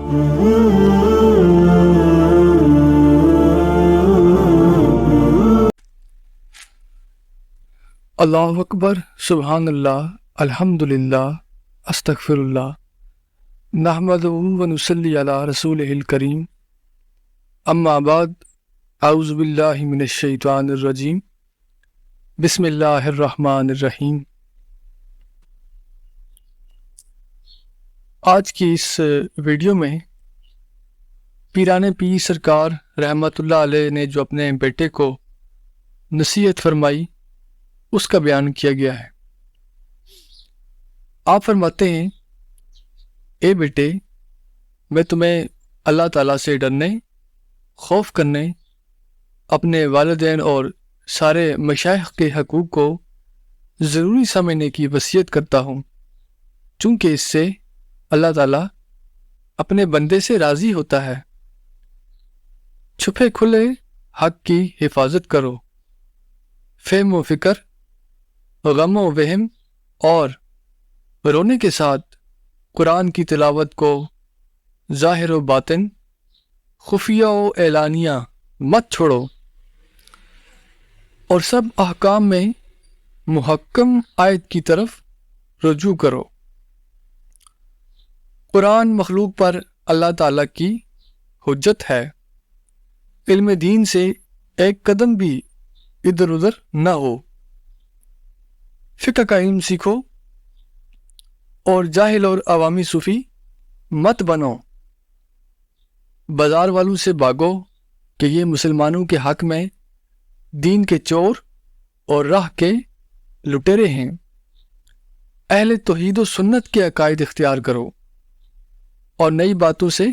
اللہ اکبر، سبحان اللہ، الحمدللہ، استغفر اللہ، نحمدہ و نصلی علی رسولہ الکریم، اما بعد، اعوذ باللہ من الشیطان الرجیم، بسم اللہ الرحمن الرحیم۔ آج کی اس ویڈیو میں پیران پیر سرکار رحمۃ اللہ علیہ نے جو اپنے بیٹے کو نصیحت فرمائی اس کا بیان کیا گیا ہے۔ آپ فرماتے ہیں، اے بیٹے، میں تمہیں اللہ تعالیٰ سے ڈرنے، خوف کرنے، اپنے والدین اور سارے مشائخ کے حقوق کو ضروری سمجھنے کی وصیت کرتا ہوں، چونکہ اس سے اللہ تعالیٰ اپنے بندے سے راضی ہوتا ہے۔ چھپے کھلے حق کی حفاظت کرو، فہم و فکر، غم و وہم اور رونے کے ساتھ قرآن کی تلاوت کو ظاہر و باطن، خفیہ و اعلانیہ مت چھوڑو، اور سب احکام میں محکم آیت کی طرف رجوع کرو۔ قرآن مخلوق پر اللہ تعالیٰ کی حجت ہے، علم دین سے ایک قدم بھی ادھر ادھر نہ ہو۔ فقہ کا علم سیکھو اور جاہل اور عوامی صوفی مت بنو۔ بازار والوں سے بھاگو کہ یہ مسلمانوں کے حق میں دین کے چور اور راہ کے لٹیرے ہیں۔ اہل توحید و سنت کے عقائد اختیار کرو اور نئی باتوں سے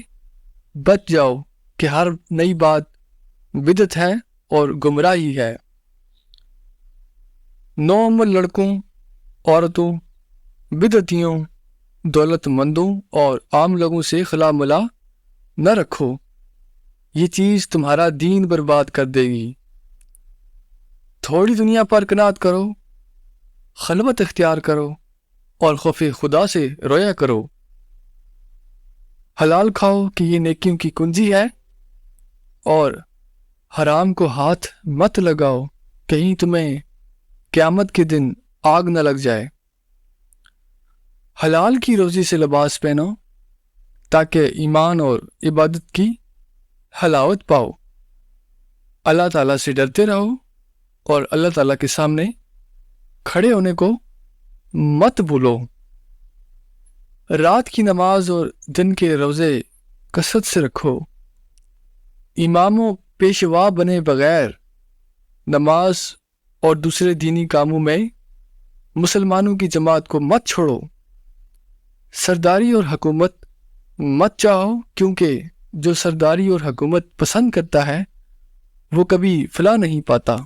بچ جاؤ کہ ہر نئی بات بدعت ہے اور گمراہی ہے۔ نوعمر لڑکوں، عورتوں، بدعتیوں، دولت مندوں اور عام لوگوں سے خلا ملا نہ رکھو، یہ چیز تمہارا دین برباد کر دے گی۔ تھوڑی دنیا پر قناعت کرو، خلوت اختیار کرو اور خوف خدا سے رویا کرو۔ حلال کھاؤ کہ یہ نیکیوں کی کنجی ہے، اور حرام کو ہاتھ مت لگاؤ، کہیں تمہیں قیامت کے دن آگ نہ لگ جائے۔ حلال کی روزی سے لباس پہنو تاکہ ایمان اور عبادت کی حلاوت پاؤ۔ اللہ تعالیٰ سے ڈرتے رہو اور اللہ تعالیٰ کے سامنے کھڑے ہونے کو مت بھولو۔ رات کی نماز اور دن کے روزے کثرت سے رکھو۔ امام و پیشوا بنے بغیر نماز اور دوسرے دینی کاموں میں مسلمانوں کی جماعت کو مت چھوڑو۔ سرداری اور حکومت مت چاہو، کیونکہ جو سرداری اور حکومت پسند کرتا ہے وہ کبھی فلاح نہیں پاتا۔